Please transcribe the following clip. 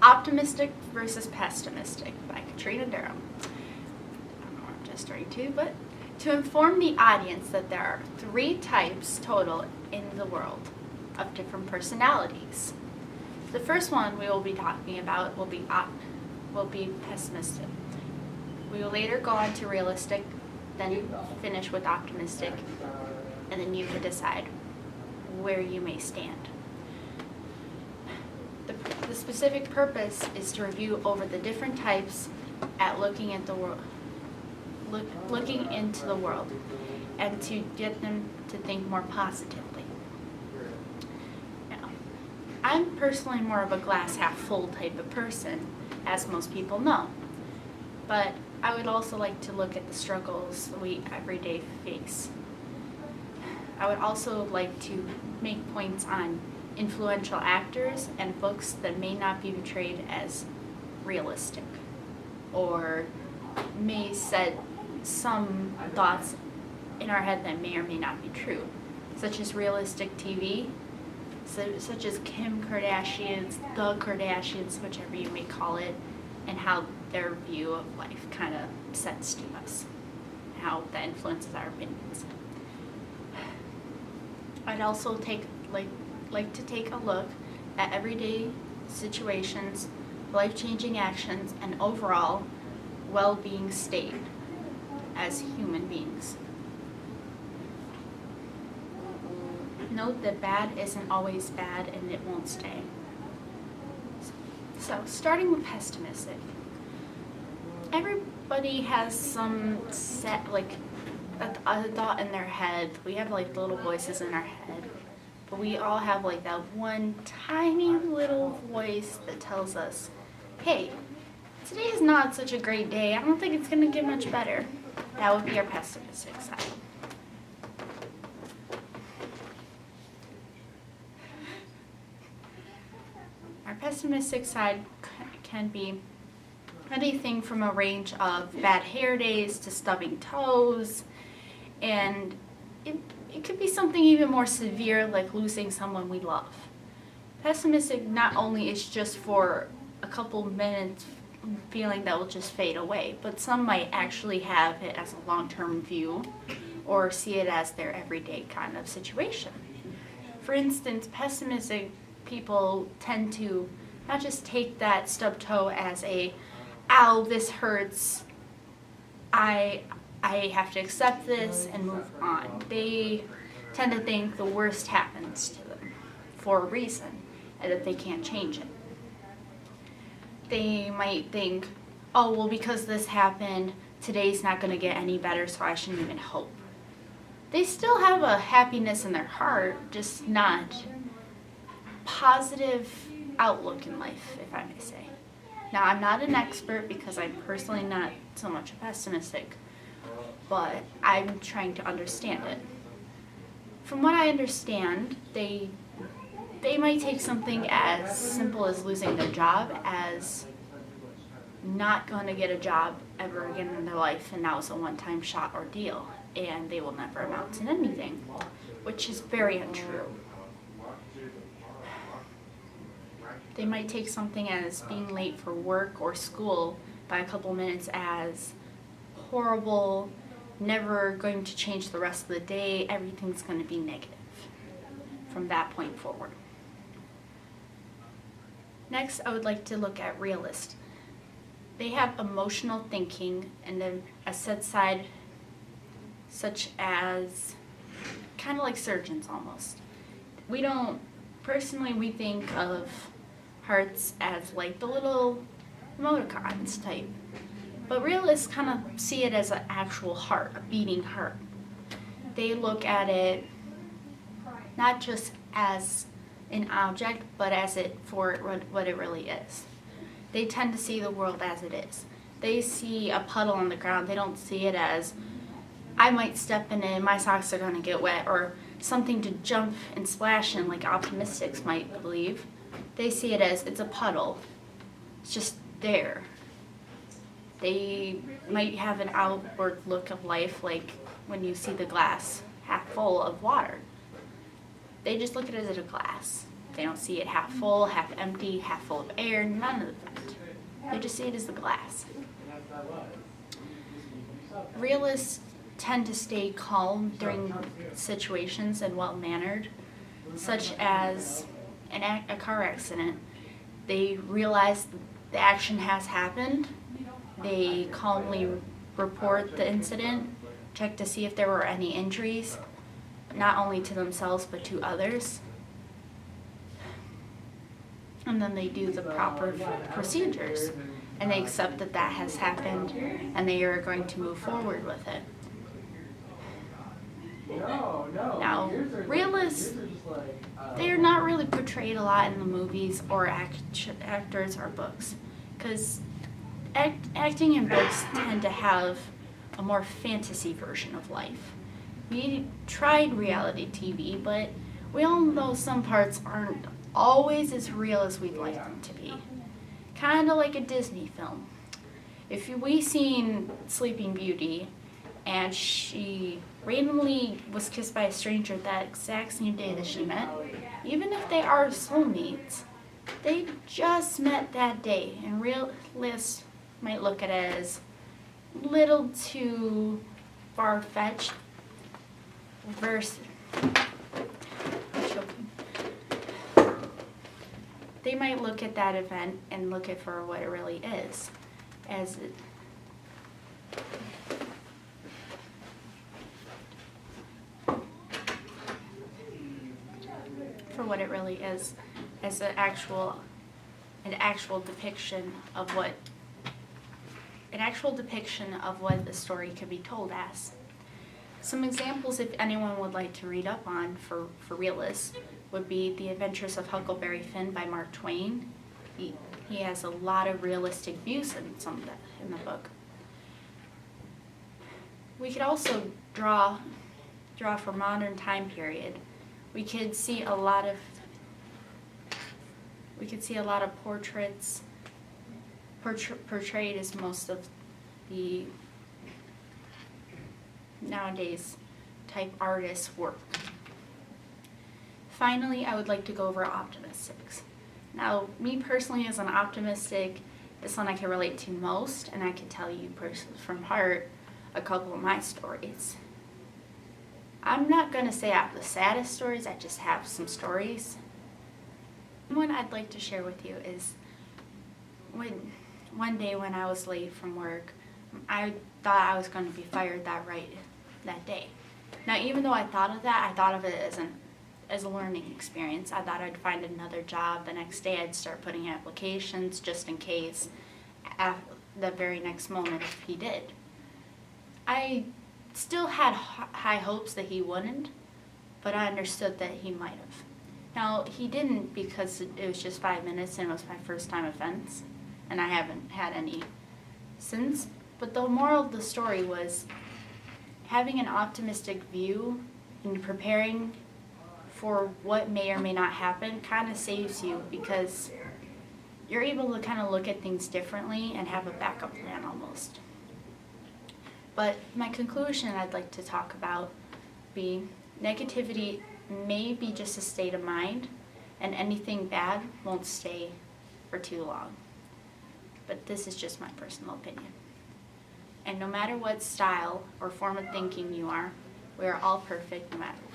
Optimistic versus Pessimistic by Katrina Durham. I don't know where I'm just starting to, but to inform the audience that there are 3 types total in the world of different personalities. The first one we will be talking about will be pessimistic. We will later go on to realistic, then finish with optimistic, and then you can decide where you may stand. The specific purpose is to review over the different types at looking at the world, looking into the world, and to get them to think more positively. Now, I'm personally more of a glass half full type of person, as most people know, but I would also like to look at the struggles we everyday face. I would also like to make points on influential actors and books that may not be portrayed as realistic or may set some thoughts in our head that may or may not be true, such as realistic TV, such as Kim Kardashian's, the Kardashians, whichever you may call it, and how their view of life kind of sets to us, how that influences our opinions. I'd also like to take a look at everyday situations, life-changing actions, and overall well-being state as human beings. Note that bad isn't always bad and it won't stay. So, starting with pessimistic. Everybody has some set, a thought in their head. We have little voices in our head. But we all have that one tiny little voice that tells us, hey, today is not such a great day. I don't think it's going to get much better. That would be our pessimistic side. Our pessimistic side can be anything from a range of bad hair days to stubbing toes, and it could be something even more severe like losing someone we love. Pessimistic not only is just for a couple minutes feeling that will just fade away, but some might actually have it as a long-term view or see it as their everyday kind of situation. For instance, pessimistic people tend to not just take that stubbed toe as ow, this hurts, I have to accept this and move on. They tend to think the worst happens to them for a reason and that they can't change it. They might think, oh, well, because this happened, today's not going to get any better, so I shouldn't even hope. They still have a happiness in their heart, just not positive outlook in life, if I may say. Now, I'm not an expert because I'm personally not so much pessimistic, but I'm trying to understand it. From what I understand, they might take something as simple as losing their job as not going to get a job ever again in their life, and that was a one-time shot ordeal, and they will never amount to anything, which is very untrue. They might take something as being late for work or school by a couple minutes as horrible, never going to change the rest of the day, everything's going to be negative from that point forward. Next, I would like to look at realist. They have emotional thinking and then a set side such as kind of like surgeons almost. We think of hearts as like the little emoticons type. But realists kind of see it as an actual heart, a beating heart. They look at it not just as an object, but as what it really is. They tend to see the world as it is. They see a puddle on the ground. They don't see it as, I might step in it, my socks are going to get wet, or something to jump and splash in like optimistics might believe. They see it as, it's a puddle. It's just there. They might have an outward look of life like when you see the glass half full of water. They just look at it as a glass. They don't see it half full, half empty, half full of air, none of that. They just see it as the glass. Realists tend to stay calm during situations and well-mannered, such as a car accident. They realize the action has happened. They calmly report the incident, check to see if there were any injuries, not only to themselves but to others. And then they do the proper procedures, and they accept that that has happened, and they are going to move forward with it. Now, realists, they're not really portrayed a lot in the movies or actors or books, because acting in books tend to have a more fantasy version of life. We tried reality TV, but we all know some parts aren't always as real as we'd like them to be. Kind of like a Disney film. If we seen Sleeping Beauty and she randomly was kissed by a stranger that exact same day that she met, even if they are soulmates, they just met that day, and realists might look at it as little too far-fetched versus they might look at that event and look at for what it really is, as it, for what it really is, as an actual depiction of what the story could be told as. Some examples, if anyone would like to read up on for realists, would be The Adventures of Huckleberry Finn by Mark Twain. He has a lot of realistic views in the book. We could also draw for modern time period. We could see a lot of portraits portrayed as most of the nowadays type artists' work. Finally, I would like to go over optimistics. Now, me personally as an optimistic, this one I can relate to most, and I can tell you from heart a couple of my stories. I'm not going to say I have the saddest stories, I just have some stories. One I'd like to share with you is one day when I was late from work, I thought I was going to be fired that day. Now, even though I thought of that, I thought of it as a learning experience. I thought I'd find another job. The next day I'd start putting applications just in case at the very next moment if he did. I still had high hopes that he wouldn't, but I understood that he might have. Now, he didn't because it was just 5 minutes and it was my first time offense, and I haven't had any since. But the moral of the story was having an optimistic view and preparing for what may or may not happen kind of saves you, because you're able to kind of look at things differently and have a backup plan almost. But my conclusion I'd like to talk about be negativity may be just a state of mind, and anything bad won't stay for too long. But this is just my personal opinion. And no matter what style or form of thinking you are, we are all perfect no matter what.